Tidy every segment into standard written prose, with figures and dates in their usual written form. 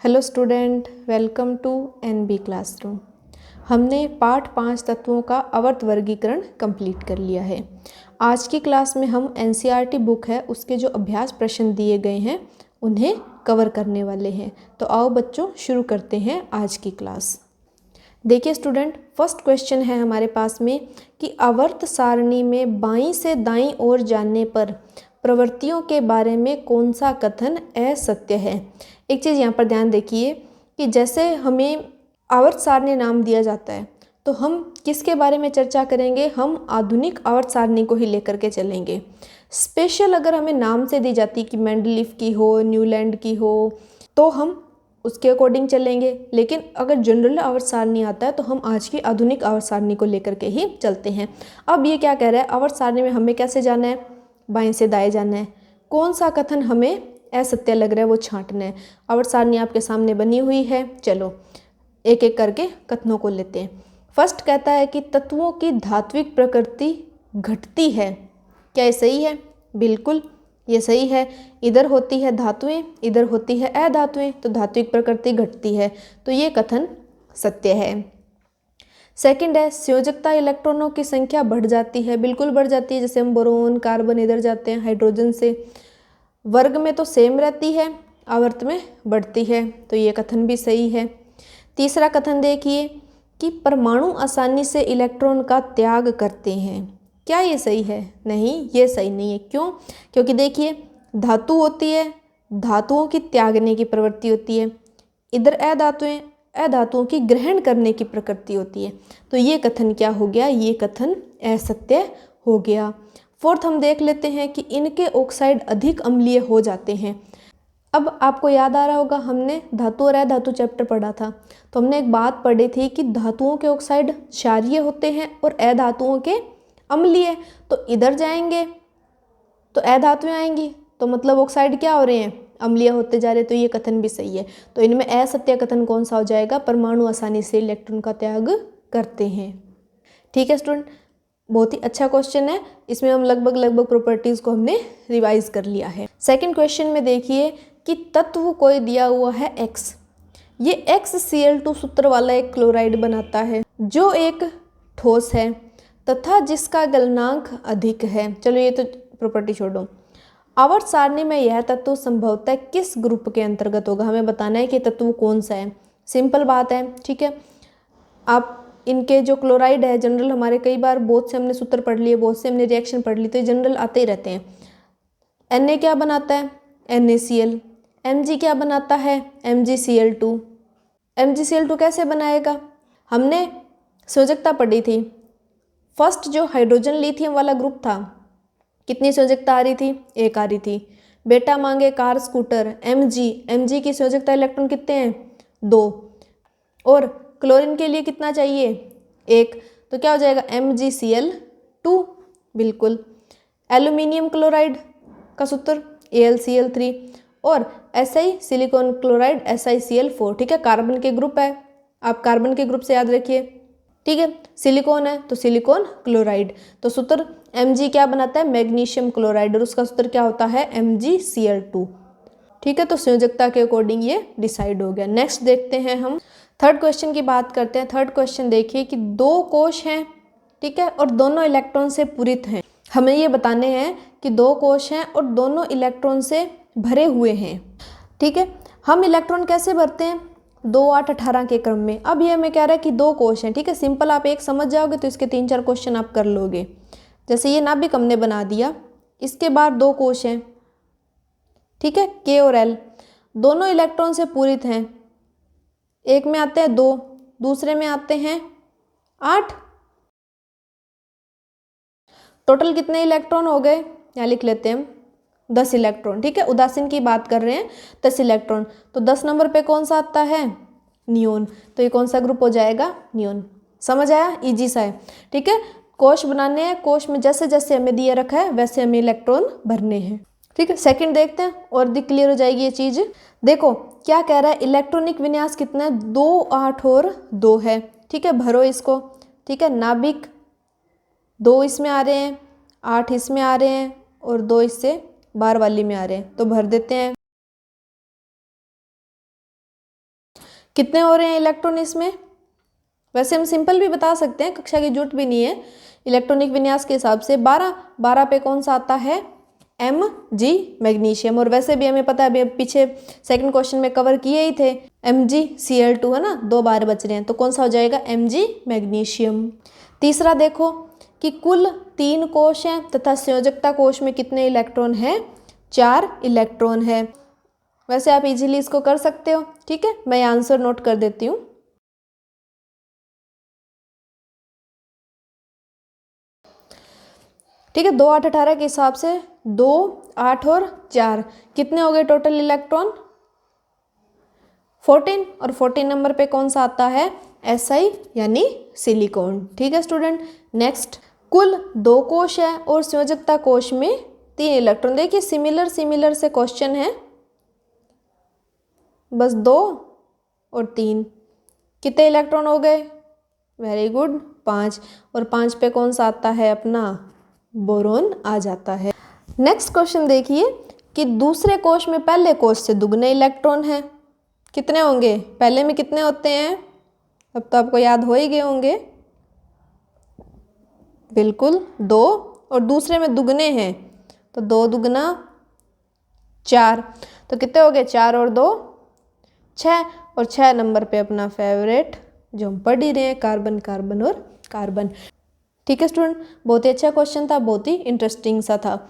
Hello student, welcome to NB classroom. हमने पाठ 5 तत्वों का आवर्त वर्गीकरण कंप्लीट कर लिया है। आज की क्लास में हम एनसीईआरटी बुक है उसके जो अभ्यास प्रश्न दिए गए हैं उन्हें कवर करने वाले हैं। तो आओ बच्चों शुरू करते हैं आज की क्लास। देखिए स्टूडेंट, फर्स्ट क्वेश्चन है हमारे पास में कि आवर्त सारणी में बाईं से दाईं ओर जाने पर प्रवृत्तियों के बारे में कौन सा कथन असत्य है। एक चीज़ यहाँ पर ध्यान देखिए कि जैसे हमें आवर्त सारणी नाम दिया जाता है तो हम किसके बारे में चर्चा करेंगे, हम आधुनिक आवर्त सारणी को ही लेकर के चलेंगे। स्पेशल अगर हमें नाम से दी जाती कि मेंडलीफ की हो, न्यूलैंड की हो, तो हम उसके अकॉर्डिंग चलेंगे। लेकिन अगर जनरल आवर्त सारणी आता है तो हम आज की आधुनिक आवर्त सारणी को लेकर के ही चलते हैं। अब ये क्या कह रहा है, आवर्त सारणी में हमें कैसे जाना है, बाएं से दाएं जाना है। कौन सा कथन हमें असत्य लग रहा है वो छांटना है। आवर्त सारणी आपके सामने बनी हुई है, चलो एक एक करके कथनों को लेते हैं। फर्स्ट कहता है कि तत्वों की धात्विक प्रकृति घटती है। क्या ये सही है? बिल्कुल ये सही है। इधर होती है धातुएं, इधर होती है अधातुएं, तो धात्विक प्रकृति घटती है, तो ये कथन सत्य है। सेकंड है संयोजकता इलेक्ट्रॉनों की संख्या बढ़ जाती है। बिल्कुल बढ़ जाती है। जैसे हम बोरोन कार्बन इधर जाते हैं हाइड्रोजन से, वर्ग में तो सेम रहती है, आवर्त में बढ़ती है, तो ये कथन भी सही है। तीसरा कथन देखिए कि परमाणु आसानी से इलेक्ट्रॉन का त्याग करते हैं। क्या ये सही है? नहीं, ये सही नहीं है। क्यों? क्योंकि देखिए धातु होती है, धातुओं की त्यागने की प्रवृत्ति होती है, इधर अधातुएं, अधातुओं की ग्रहण करने की प्रकृति होती है, तो ये कथन क्या हो गया, ये कथन असत्य हो गया। फोर्थ हम देख लेते हैं कि इनके ऑक्साइड अधिक अम्लीय हो जाते हैं। अब आपको याद आ रहा होगा हमने धातु और अधातु चैप्टर पढ़ा था, तो हमने एक बात पढ़ी थी कि धातुओं के ऑक्साइड क्षारीय होते हैं और अधातुओं के अम्लीय। तो इधर जाएंगे तो अधातुएं आएंगी, तो मतलब ऑक्साइड क्या हो रहे हैं, अम्लीय होते जा रहे, तो ये कथन भी सही है। तो इनमें असत्य कथन कौन सा हो जाएगा, परमाणु आसानी से इलेक्ट्रॉन का त्याग करते हैं। ठीक है स्टूडेंट, बहुत ही अच्छा क्वेश्चन है। इसमें हम लगभग प्रॉपर्टीज को हमने रिवाइज कर लिया है। सेकंड क्वेश्चन में देखिए कि तत्व कोई दिया हुआ है X, ये XCl2 सूत्र वाला एक क्लोराइड बनाता है जो एक ठोस है तथा जिसका गलनांक अधिक है। चलो ये तो प्रॉपर्टी छोड़ो। आवर्त सारणी में यह तत्व संभवतः किस ग्रुप के अंतर्गत होगा, हमें बताना है कि तत्व कौन सा है। सिंपल बात है, ठीक है। आप इनके जो क्लोराइड है जनरल, हमारे कई बार बहुत से हमने सूत्र पढ़ लिए, बहुत से हमने रिएक्शन पढ़ ली, तो ये जनरल आते ही रहते हैं। Na क्या बनाता है, NaCl। Mg क्या बनाता है, MgCl2। MgCl2 कैसे बनाएगा, हमने संयोजकता पढ़ी थी। फर्स्ट जो हाइड्रोजन लिथियम वाला ग्रुप था, कितनी संयोजकता आ रही थी, एक आ रही थी। बेटा मांगे कार स्कूटर, Mg की संयोजकता इलेक्ट्रॉन कितने हैं, 2। और क्लोरीन के लिए कितना चाहिए, 1, तो क्या हो जाएगा MgCl2। बिल्कुल। एल्यूमिनियम क्लोराइड का सूत्र AlCl3 और SI सिलिकॉन क्लोराइड SiCl4। ठीक है, कार्बन के ग्रुप है, आप कार्बन के ग्रुप से याद रखिए। ठीक है, सिलिकॉन है तो सिलिकॉन क्लोराइड, तो सूत्र Mg क्या बनाता है, मैग्नीशियम क्लोराइड, और उसका सूत्र क्या होता है, MgCl2। ठीक है, तो संयोजकता के अकॉर्डिंग ये डिसाइड हो गया। नेक्स्ट देखते हैं हम थर्ड क्वेश्चन की बात करते हैं। थर्ड क्वेश्चन देखिए कि 2 कोश हैं, ठीक है, और दोनों इलेक्ट्रॉन से पूरित हैं। हमें ये बताने हैं कि 2 कोश हैं और दोनों इलेक्ट्रॉन से भरे हुए हैं। ठीक है, हम इलेक्ट्रॉन कैसे भरते हैं, 2, 8, 18 के क्रम में। अब ये हमें कह रहा है कि 2 कोश हैं। ठीक है, सिंपल आप एक समझ जाओगे तो इसके 3-4 क्वेश्चन आप कर लोगे। जैसे ये नाभिक हमने बना दिया, इसके बाद 2 कोश हैं, ठीक है, K और L, दोनों इलेक्ट्रॉन से पूरित हैं। एक में आते हैं 2, दूसरे में आते हैं 8। टोटल कितने इलेक्ट्रॉन हो गए, यहाँ लिख लेते हैं हम 10 इलेक्ट्रॉन। ठीक है, उदासीन की बात कर रहे हैं, 10 इलेक्ट्रॉन। तो 10 नंबर पे कौन सा आता है, नियोन, तो ये कौन सा ग्रुप हो जाएगा, नियोन। समझ आया, इजी सा है। ठीक है, कोश बनाने हैं, कोश में जैसे जैसे हमें दिया रखा है वैसे हमें इलेक्ट्रॉन भरने हैं। ठीक है, सेकंड देखते हैं और क्लियर हो जाएगी ये चीज। देखो क्या कह रहा है, इलेक्ट्रॉनिक विन्यास कितना है, 2, 8 और 2 है। ठीक है, भरो इसको। ठीक है, नाभिक 2 इसमें आ रहे हैं, 8 इसमें आ रहे हैं और 2 इससे बाहर वाली में आ रहे हैं, तो भर देते हैं। कितने हो रहे हैं इलेक्ट्रॉन इसमें? वैसे हम सिंपल भी बता सकते हैं, कक्षा की जरूरत भी नहीं है। इलेक्ट्रॉनिक विन्यास के हिसाब से 12 पे कौन सा आता है? Mg magnesium. और वैसे भी हमें पता है, अभी पीछे सेकंड क्वेश्चन में कवर किए ही थे, MgCl2 है ना, 2 बार बच रहे हैं, तो कौन सा हो जाएगा? Mg magnesium. तीसरा देखो कि कुल 3 कोश हैं तथा संयोजकता कोश में कितने इलेक्ट्रॉन हैं? 4 इलेक्ट्रॉन है। वैसे आप इजीली इसको कर सकते हो, ठीक है। मैं आंसर नोट कर देती हूँ। ठीक है, 2, 8, 18 के हिसाब से 2, 8 और 4 कितने हो गए टोटल इलेक्ट्रॉन? 14। और 14 नंबर पे कौन सा आता है? Si यानी सिलिकॉन। ठीक है स्टूडेंट। नेक्स्ट, कुल 2 कोश है और संयोजकता कोश में 3 इलेक्ट्रॉन। देखिए सिमिलर से क्वेश्चन है, बस 2 और 3, कितने इलेक्ट्रॉन हो गए? Very good, 5। और 5 पे कौन सा आता है? अपना बोरोन आ जाता है। नेक्स्ट क्वेश्चन देखिए कि दूसरे कोश में पहले कोश से दुगने इलेक्ट्रॉन हैं। कितने होंगे? पहले में कितने होते हैं? अब तो आपको याद हो ही गए होंगे, बिल्कुल 2। और दूसरे में दुगने हैं, तो 2 दुगना 4, तो कितने हो गए? 4 और 2 6। और 6 नंबर पे अपना फेवरेट जो हम पढ़ ही रहे हैं, कार्बन कार्बन और कार्बन। ठीक है स्टूडेंट, बहुत ही अच्छा क्वेश्चन था, बहुत ही इंटरेस्टिंग सा था।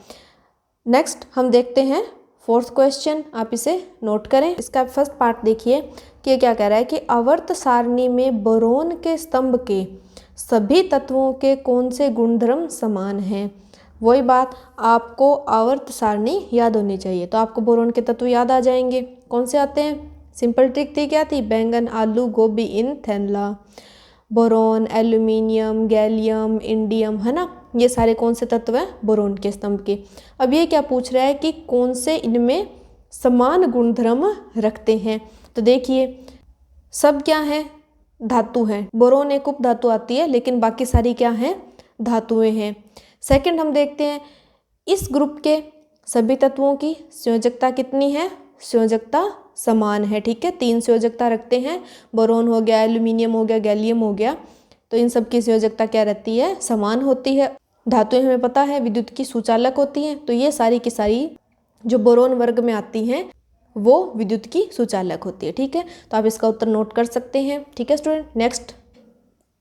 नेक्स्ट हम देखते हैं 4th क्वेश्चन, आप इसे नोट करें। इसका फर्स्ट पार्ट देखिए कि क्या कह रहा है कि आवर्त सारणी में बोरोन के स्तंभ के सभी तत्वों के कौन से गुणधर्म समान हैं। वही बात, आपको आवर्त सारणी याद होनी चाहिए, तो आपको बोरोन के तत्व याद आ जाएंगे। कौन से आते हैं? सिंपल ट्रिक थी, क्या थी? बैंगन आलू गोभी इन थैनला। बोरोन, एल्यूमिनियम, गैलियम, इंडियम, है ना, ये सारे कौन से तत्व हैं? बोरोन के स्तंभ के। अब ये क्या पूछ रहा है कि कौन से इनमें समान गुणधर्म रखते हैं। तो देखिए सब क्या हैं? धातु हैं। बोरोन एक उप धातु आती है, लेकिन बाकी सारी क्या हैं? धातुएं हैं। सेकंड हम देखते हैं इस ग्रुप के सभी तत्वों की संयोजकता कितनी है? संयोजकता समान है। ठीक है, 3 संयोजकता रखते हैं, बोरोन हो गया, एल्यूमिनियम हो गया, गैलियम हो गया, तो इन सब की संयोजकता क्या रहती है? समान होती है। धातुएं हमें पता है विद्युत की सुचालक होती हैं, तो ये सारी की सारी जो बोरोन वर्ग में आती हैं वो विद्युत की सुचालक होती है। ठीक है, तो आप इसका उत्तर नोट कर सकते हैं। ठीक है स्टूडेंट। नेक्स्ट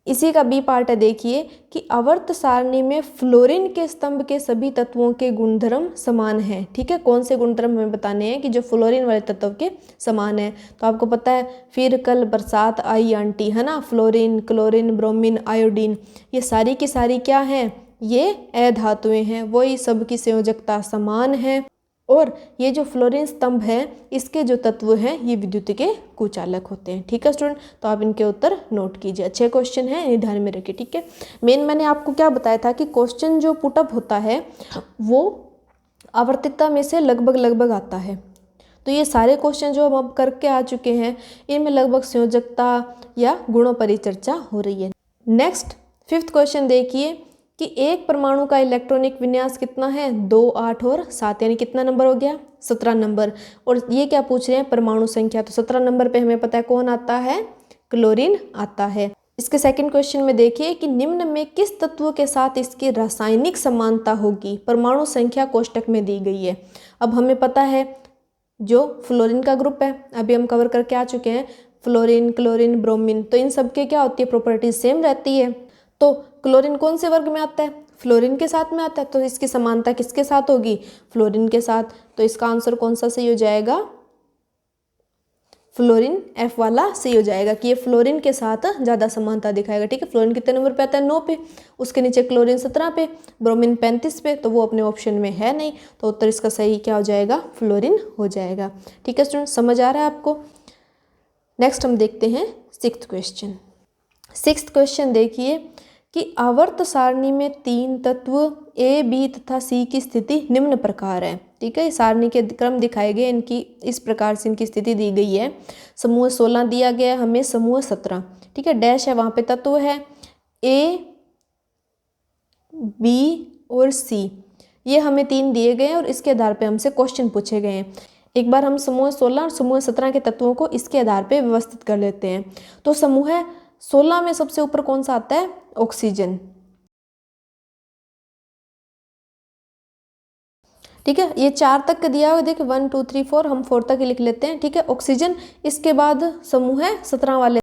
इसी का बी पार्ट है, देखिए कि आवर्त सारणी में फ्लोरीन के स्तंभ के सभी तत्वों के गुणधर्म समान हैं। ठीक है, कौन से गुणधर्म हमें बताने हैं कि जो फ्लोरीन वाले तत्व के समान है। तो आपको पता है फिर कल बरसात आई आंटी, है ना, फ्लोरीन, क्लोरीन, ब्रोमीन, आयोडीन, ये सारी की सारी क्या हैं? ये अधातुएं हैं। वही सबकी संयोजकता समान है। और ये जो फ्लोरीन स्तंभ है इसके जो तत्व हैं ये विद्युत के कुचालक होते हैं। ठीक है स्टूडेंट, तो आप इनके उत्तर नोट कीजिए। अच्छे क्वेश्चन हैं, ये ध्यान में रखिए। ठीक है, मैंने आपको क्या बताया था कि क्वेश्चन जो पुटअप होता है वो आवर्तिकता में से लगभग आता है। तो ये सारे क्वेश्चन जो हम अब करके आ चुके हैं इनमें लगभग संयोजकता या गुणों पर ही चर्चा हो रही है। नेक्स्ट 5th क्वेश्चन देखिए कि एक परमाणु का इलेक्ट्रॉनिक विन्यास कितना है? 2, 8 और 7, यानी कितना नंबर हो गया? 17 नंबर। और ये क्या पूछ रहे हैं? परमाणु संख्या। तो 17 नंबर पे हमें पता है कौन आता है? क्लोरीन आता है। इसके सेकंड क्वेश्चन में देखिए कि निम्न में किस तत्व के साथ इसकी रासायनिक समानता होगी। परमाणु संख्या कोष्टक में दी गई है। अब हमें पता है जो फ्लोरीन का ग्रुप है, अभी हम कवर करके आ चुके हैं, फ्लोरीन, क्लोरीन, ब्रोमीन, तो इन सब के क्या होती है? प्रॉपर्टीज सेम रहती है। तो क्लोरीन कौन से वर्ग में आता है? फ्लोरीन के साथ में आता है, तो इसकी समानता किसके साथ होगी? फ्लोरीन के साथ। तो इसका आंसर कौन सा सही हो जाएगा? फ्लोरीन, F वाला सही हो जाएगा कि ये फ्लोरीन के साथ ज़्यादा समानता दिखाएगा। ठीक है, फ्लोरीन कितने नंबर पे आता है? 9 पे। उसके नीचे क्लोरीन 17 पे, ब्रोमीन 35 पे, तो वो अपने ऑप्शन में है नहीं, तो उत्तर इसका सही क्या हो जाएगा? फ्लोरीन हो जाएगा। ठीक है स्टूडेंट, समझ आ रहा है आपको? नेक्स्ट हम देखते हैं 6th क्वेश्चन। 6th क्वेश्चन देखिए कि आवर्त सारणी में 3 तत्व A, B तथा C की स्थिति निम्न प्रकार है। ठीक है, सारणी के क्रम दिखाए गए, इनकी इस प्रकार से इनकी स्थिति दी गई है। समूह 16 दिया गया है हमें, समूह 17। ठीक है, डैश है वहाँ पे तत्व है A, B और C, ये हमें 3 दिए गए हैं और इसके आधार पे हमसे क्वेश्चन पूछे गए हैं। एक बार हम समूह 16 और समूह 17 के तत्वों को इसके आधार पे व्यवस्थित कर लेते हैं। तो समूह 16 में सबसे ऊपर कौन सा आता है? ऑक्सीजन। ठीक है, ये 4 तक का दिया हुआ, देखिए 1 2 3 4, हम 4 तक ही लिख लेते हैं। ठीक है, ऑक्सीजन। इसके बाद समूह 17 वाले,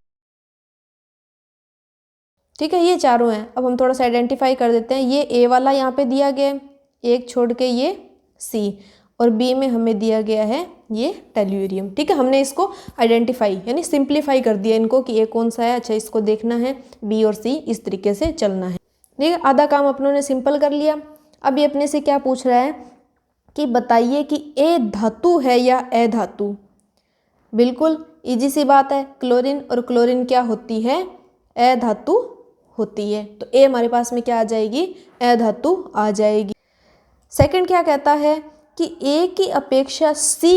ठीक है, ये चारों हैं। अब हम थोड़ा सा आइडेंटिफाई कर देते हैं। ये ए वाला यहाँ पे दिया गया है, एक छोड़ के ये सी, और बी में हमें दिया गया है ये टेल्यूरियम। ठीक है, हमने इसको आइडेंटिफाई यानी सिंप्लीफाई कर दिया इनको कि ए कौन सा है। अच्छा, इसको देखना है, बी और सी इस तरीके से चलना है। ठीक है, आधा काम अपनों ने सिंपल कर लिया। अब ये अपने से क्या पूछ रहा है कि बताइए कि ए धातु है या अधातु। बिल्कुल इजी सी बात है, क्लोरीन, और क्लोरीन क्या होती है? अधातु होती है। तो ए हमारे पास में क्या आ जाएगी? अधातु आ जाएगी। सेकंड क्या कहता है कि ए की अपेक्षा सी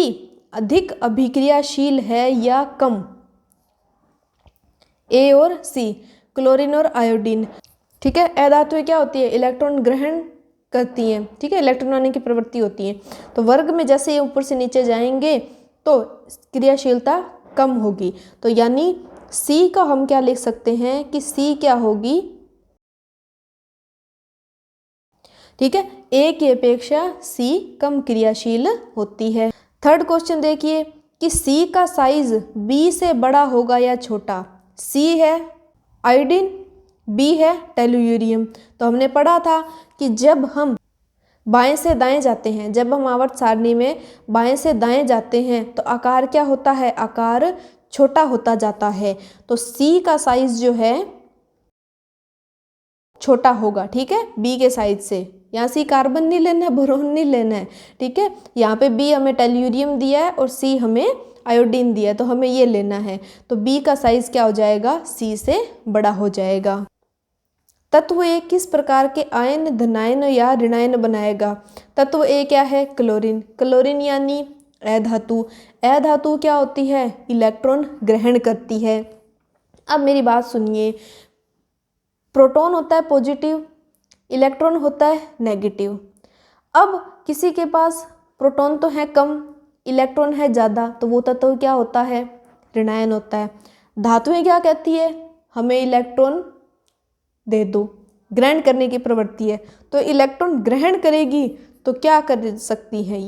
अधिक अभिक्रियाशील है या कम। ए और सी, क्लोरीन और आयोडीन। ठीक है, अधातुएं क्या होती है? इलेक्ट्रॉन ग्रहण करती हैं। ठीक है, इलेक्ट्रॉन आने की प्रवृत्ति होती है। तो वर्ग में जैसे ये ऊपर से नीचे जाएंगे तो क्रियाशीलता कम होगी। तो यानी सी का हम क्या लिख सकते हैं कि सी क्या होगी? ठीक है, ए की अपेक्षा सी कम क्रियाशील होती है। थर्ड क्वेश्चन देखिए कि सी का साइज बी से बड़ा होगा या छोटा। सी है आयोडीन, बी है टेल्यूरियम। तो हमने पढ़ा था कि जब हम बाएं से दाएं जाते हैं, जब हम आवर्त सारणी में बाएं से दाएं जाते हैं तो आकार क्या होता है? आकार छोटा होता जाता है। तो सी का साइज जो है छोटा होगा। ठीक है, बी के साइज से। यहाँ सी कार्बन नहीं लेना है, बोरोन नहीं लेना है। ठीक है, यहाँ पे बी हमें टेल्यूरियम दिया है और सी हमें आयोडीन दिया है, तो हमें ये लेना है। तो बी का साइज क्या हो जाएगा? सी से बड़ा हो जाएगा। तत्व ए किस प्रकार के आयन धनायन या ऋणायन बनाएगा? तत्व ए क्या है? क्लोरीन। क्लोरीन यानी अधातु। अधातु क्या होती है? इलेक्ट्रॉन ग्रहण करती है। अब मेरी बात सुनिए, प्रोटॉन होता है पॉजिटिव, इलेक्ट्रॉन होता है नेगेटिव। अब किसी के पास प्रोटॉन तो है कम, इलेक्ट्रॉन है ज़्यादा, तो वो तत्व क्या होता है? ऋणायन होता है। धातुएं क्या कहती है? हमें इलेक्ट्रॉन दे दो, ग्रहण करने की प्रवृत्ति है। तो इलेक्ट्रॉन ग्रहण करेगी तो क्या कर सकती हैं?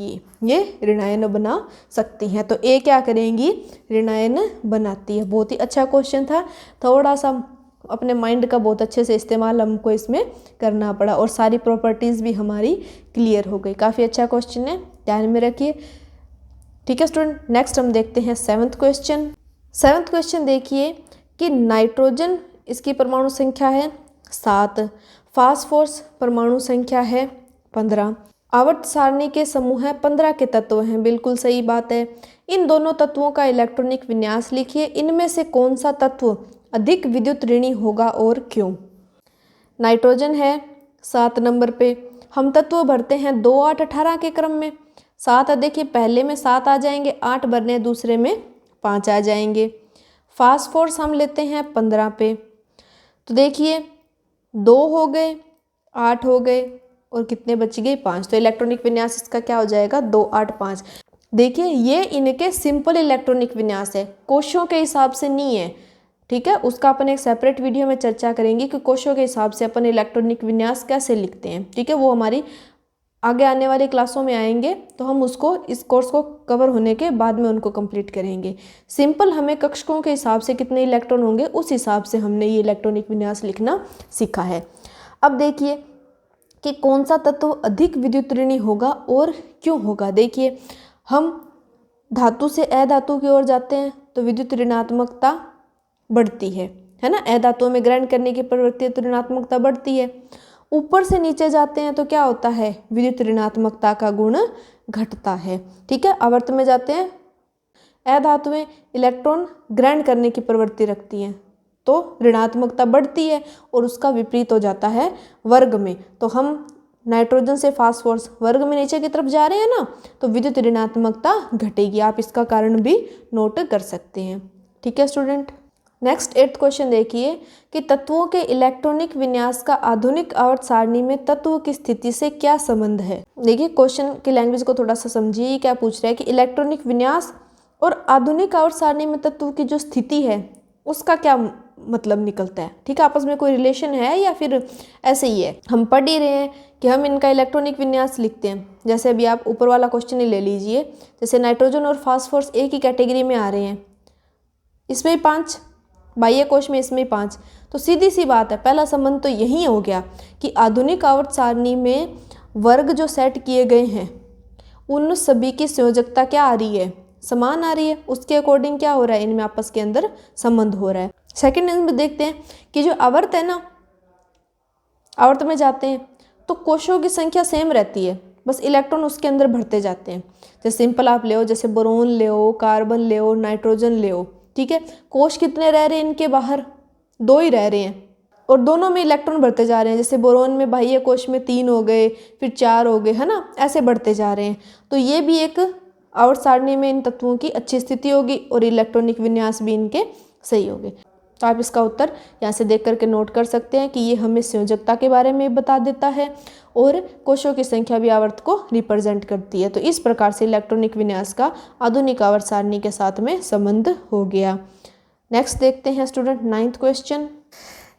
ये ऋणायन बना सकती हैं। तो ए क्या करेंगी? ऋणायन बनाती है। बहुत ही अच्छा क्वेश्चन था, थोड़ा सा अपने माइंड का बहुत अच्छे से इस्तेमाल हमको इसमें करना पड़ा और सारी प्रॉपर्टीज़ भी हमारी क्लियर हो गई। काफ़ी अच्छा क्वेश्चन है, ध्यान में रखिए। ठीक है स्टूडेंट, नेक्स्ट हम देखते हैं 7th क्वेश्चन। 7th क्वेश्चन देखिए कि नाइट्रोजन, इसकी परमाणु संख्या है 7, फास्फोरस परमाणु संख्या है 15, आवर्त सारणी के समूह 15 के तत्व हैं। बिल्कुल सही बात है। इन दोनों तत्वों का इलेक्ट्रॉनिक विन्यास लिखिए। इनमें से कौन सा तत्व अधिक विद्युत ऋणी होगा और क्यों? नाइट्रोजन है 7 नंबर पे। हम तत्व भरते हैं 2 8 18 के क्रम में। 7 देखिए, पहले में 7 आ जाएंगे, 8 भरने हैं, दूसरे में 5 आ जाएंगे। फास्फोरस हम लेते हैं 15 पे। तो देखिए 2 हो गए, 8 हो गए और कितने बच गए? 5। तो इलेक्ट्रॉनिक विन्यास इसका क्या हो जाएगा? 2 8 5। देखिए ये इनके सिंपल इलेक्ट्रॉनिक विन्यास है, कोशों के हिसाब से नहीं है। ठीक है, उसका अपन एक सेपरेट वीडियो में चर्चा करेंगे कि कोशों के हिसाब से अपन इलेक्ट्रॉनिक विन्यास कैसे लिखते हैं। ठीक है, वो हमारी आगे आने वाली क्लासों में आएंगे, तो हम उसको इस कोर्स को कवर होने के बाद में उनको कंप्लीट करेंगे। सिंपल हमें कक्षकों के हिसाब से कितने इलेक्ट्रॉन होंगे उस हिसाब से हमने ये इलेक्ट्रॉनिक विन्यास लिखना सीखा है। अब देखिए कि कौन सा तत्व अधिक विद्युत ऋणी होगा और क्यों होगा। देखिए हम धातु से अधातु की ओर जाते हैं तो विद्युत ऋणात्मकता बढ़ती है ना। अधातुओं में ग्रहण करने की प्रवृत्ति है तो ऋणात्मकता बढ़ती है। ऊपर से नीचे जाते हैं तो क्या होता है? विद्युत ऋणात्मकता का गुण घटता है। ठीक है, आवर्त में जाते हैं, अधातुएं इलेक्ट्रॉन ग्रहण करने की प्रवृत्ति रखती हैं तो ऋणात्मकता बढ़ती है और उसका विपरीत हो जाता है वर्ग में। तो हम नाइट्रोजन से फास्फोरस वर्ग में नीचे की तरफ जा रहे हैं ना, तो विद्युत ऋणात्मकता घटेगी। आप इसका कारण भी नोट कर सकते हैं। ठीक है स्टूडेंट, नेक्स्ट 8th क्वेश्चन देखिए कि तत्वों के इलेक्ट्रॉनिक विन्यास का आधुनिक आवर्त सारणी में तत्व की स्थिति से क्या संबंध है। देखिए क्वेश्चन की लैंग्वेज को थोड़ा सा समझिए, क्या पूछ रहा है कि इलेक्ट्रॉनिक विन्यास और आधुनिक आवर्त सारणी में तत्व की जो स्थिति है उसका क्या मतलब निकलता है। ठीक है, आपस में कोई रिलेशन है या फिर ऐसे ही है। हम पढ़ ही रहे हैं कि हम इनका इलेक्ट्रॉनिक विन्यास लिखते हैं। जैसे अभी आप ऊपर वाला क्वेश्चन ही ले लीजिए, जैसे नाइट्रोजन और फास्फोरस एक ही कैटेगरी में आ रहे हैं, इसमें 5, बाह्य कोश में इसमें 5, तो सीधी सी बात है, पहला संबंध तो यही हो गया कि आधुनिक आवर्त सारणी में वर्ग जो सेट किए गए हैं उन सभी की संयोजकता क्या आ रही है, समान आ रही है। उसके अकॉर्डिंग क्या हो रहा है, इनमें आपस के अंदर संबंध हो रहा है। सेकेंड में देखते हैं कि जो आवर्त है ना, आवर्त में जाते हैं तो कोशों की संख्या सेम रहती है, बस इलेक्ट्रॉन उसके अंदर भरते जाते हैं। जैसे सिंपल आप ले, जैसे बोरोन ले, कार्बन ले, नाइट्रोजन ले, ठीक है। कोश कितने रह रहे हैं इनके बाहर, 2 ही रह रहे हैं और दोनों में इलेक्ट्रॉन बढ़ते जा रहे हैं। जैसे बोरोन में बाह्य कोश में 3 हो गए, फिर 4 हो गए, है ना, ऐसे बढ़ते जा रहे हैं। तो ये भी एक आवर्त सारणी में इन तत्वों की अच्छी स्थिति होगी और इलेक्ट्रॉनिक विन्यास भी इनके सही होंगे। तो आप इसका उत्तर यहाँ से देख करके नोट कर सकते हैं कि ये हमें संयोजकता के बारे में बता देता है और कोशों की संख्या भी आवर्त को रिप्रेजेंट करती है। तो इस प्रकार से इलेक्ट्रॉनिक विन्यास का आधुनिक आवर्त सारणी के साथ में संबंध हो गया। नेक्स्ट देखते हैं स्टूडेंट 9th क्वेश्चन।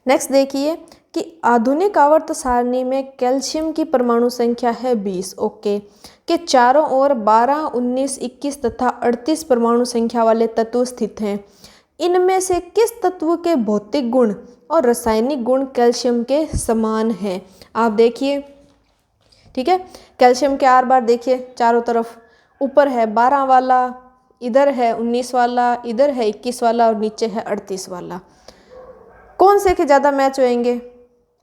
नेक्स्ट देखिए कि आधुनिक आवर्त सारणी में कैल्शियम की परमाणु संख्या है 20, ओके, के चारों ओर 12, 19, 21 तथा 38 परमाणु संख्या वाले तत्व स्थित हैं। इनमें से किस तत्व के भौतिक गुण और रासायनिक गुण कैल्शियम के समान हैं। आप देखिए, ठीक है, कैल्शियम के आर बार देखिए चारों तरफ, ऊपर है 12 वाला, इधर है 19 वाला, इधर है 21 वाला और नीचे है 38 वाला। कौन से के ज़्यादा मैच होएंगे।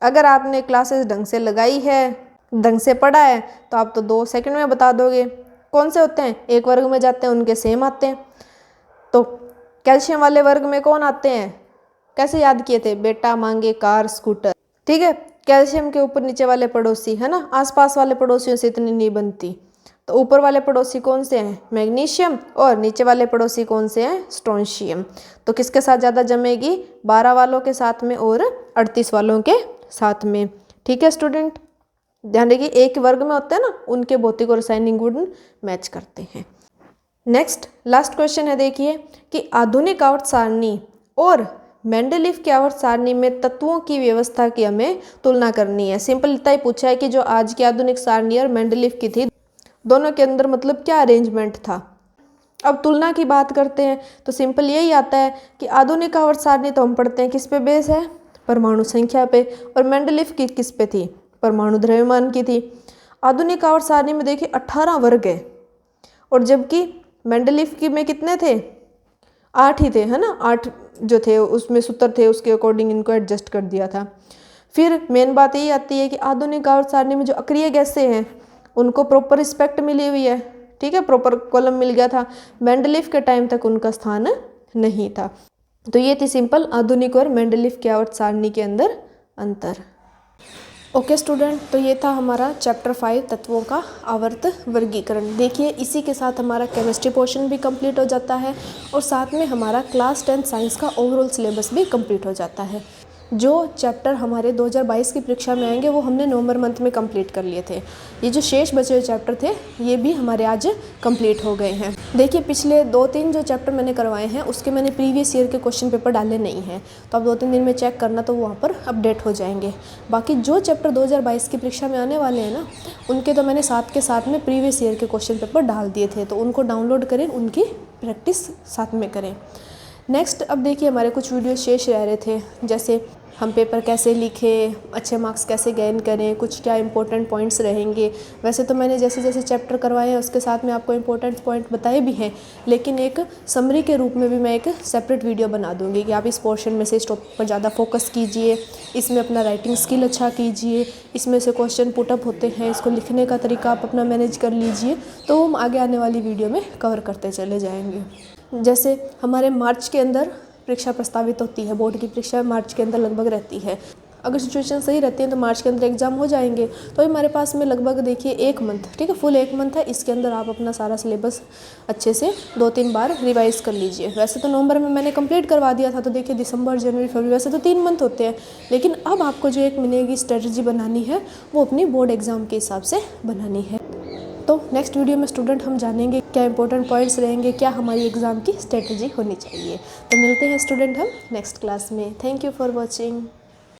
अगर आपने क्लासेस ढंग से लगाई है, ढंग से पढ़ा है, तो आप तो 2 सेकंड में बता दोगे कौन से होते हैं। एक वर्ग में जाते हैं उनके सेम आते हैं। तो कैल्शियम वाले वर्ग में कौन आते हैं, कैसे याद किए थे, बेटा मांगे कार स्कूटर, ठीक है। कैल्शियम के ऊपर नीचे वाले पड़ोसी, है ना, आसपास वाले पड़ोसियों से इतनी नहीं बनती। तो ऊपर वाले पड़ोसी कौन से हैं, मैग्नीशियम, और नीचे वाले पड़ोसी कौन से हैं, स्ट्रोंशियम। तो किसके साथ ज़्यादा जमेगी, 12 वालों के साथ में और 38 वालों के साथ में। ठीक है स्टूडेंट, ध्यान रखिए, एक वर्ग में होते हैं ना, उनके भौतिक और रासायनिक गुण मैच करते हैं। नेक्स्ट लास्ट क्वेश्चन है, देखिए कि आधुनिक आवर्त सारणी और मेंडलीफ की आवर्त सारणी में तत्वों की व्यवस्था की हमें तुलना करनी है। सिंपल इतना ही पूछा है कि जो आज की आधुनिक सारणी और मेंडलीफ की थी, दोनों के अंदर मतलब क्या अरेंजमेंट था। अब तुलना की बात करते हैं तो सिंपल यही आता है कि आधुनिक आवर्त सारणी तो हम पढ़ते हैं किस पे बेस है, परमाणु संख्या पे, और मेंडलीफ की किस पे थी, परमाणु द्रव्यमान की थी। आधुनिक आवर्त सारणी में देखिए 18 वर्ग है और जबकि मेंडलीफ की में कितने थे, 8 ही थे, है ना, 8 जो थे उसमें सूत्र थे, उसके अकॉर्डिंग इनको एडजस्ट कर दिया था। फिर मेन बात यही आती है कि आधुनिक आवर्त सारणी में जो अक्रिय गैसें हैं उनको प्रॉपर रिस्पेक्ट मिली हुई है, ठीक है, प्रॉपर कॉलम मिल गया था। मेंडलीफ के टाइम तक उनका स्थान नहीं था। तो ये थी सिंपल आधुनिक और मेंडलीफ की आवर्त सारणी के अंदर अंतर। ओके स्टूडेंट, तो ये था हमारा चैप्टर 5 तत्वों का आवर्त वर्गीकरण। देखिए इसी के साथ हमारा केमिस्ट्री पोर्शन भी कंप्लीट हो जाता है और साथ में हमारा क्लास 10 साइंस का ओवरऑल सिलेबस भी कंप्लीट हो जाता है। जो चैप्टर हमारे 2022 की परीक्षा में आएंगे वो हमने नवंबर मंथ में कंप्लीट कर लिए थे। ये जो शेष बचे हुए चैप्टर थे ये भी हमारे आज कंप्लीट हो गए हैं। देखिए पिछले 2-3 जो चैप्टर मैंने करवाए हैं उसके मैंने प्रीवियस ईयर के क्वेश्चन पेपर डाले नहीं हैं, तो आप 2-3 दिन में चेक करना, तो वहाँ पर अपडेट हो जाएंगे। बाकी जो चैप्टर 2022 की परीक्षा में आने वाले हैं ना, उनके तो मैंने साथ के साथ में प्रीवियस ईयर के क्वेश्चन पेपर डाल दिए थे, तो उनको डाउनलोड करें, उनकी प्रैक्टिस साथ में करें। नेक्स्ट अब देखिए हमारे कुछ वीडियो शेष रह रहे थे, जैसे हम पेपर कैसे लिखें, अच्छे मार्क्स कैसे गेन करें, कुछ क्या इंपॉर्टेंट पॉइंट्स रहेंगे। वैसे तो मैंने जैसे जैसे चैप्टर करवाए हैं उसके साथ में आपको इंपॉर्टेंट पॉइंट बताए भी हैं, लेकिन एक समरी के रूप में भी मैं एक सेपरेट वीडियो बना दूंगी कि आप इस पोर्शन में से इस टॉपिक पर ज़्यादा फोकस कीजिए, इसमें अपना राइटिंग स्किल अच्छा कीजिए, इसमें से क्वेश्चन पुटअप होते हैं, इसको लिखने का तरीका आप अपना मैनेज कर लीजिए, तो हम आगे आने वाली वीडियो में कवर करते चले जाएंगे। जैसे हमारे मार्च के अंदर परीक्षा प्रस्तावित होती है, बोर्ड की परीक्षा मार्च के अंदर लगभग रहती है। अगर सिचुएशन सही रहती है तो मार्च के अंदर एग्ज़ाम हो जाएंगे। तो हमारे पास में लगभग देखिए 1 मंथ, ठीक है, फुल 1 मंथ है। इसके अंदर आप अपना सारा सिलेबस अच्छे से 2-3 बार रिवाइज़ कर लीजिए। वैसे तो नवंबर में मैंने कंप्लीट करवा दिया था, तो देखिए दिसंबर, जनवरी, फरवरी, वैसे तो 3 मंथ होते हैं, लेकिन अब आपको जो 1 महीने की स्ट्रेटजी बनानी है वो अपनी बोर्ड एग्ज़ाम के हिसाब से बनानी है। तो नेक्स्ट वीडियो में स्टूडेंट हम जानेंगे क्या इंपॉर्टेंट पॉइंट्स रहेंगे, क्या हमारी एग्ज़ाम की स्ट्रेटजी होनी चाहिए। तो मिलते हैं स्टूडेंट हम नेक्स्ट क्लास में। Thank you for watching.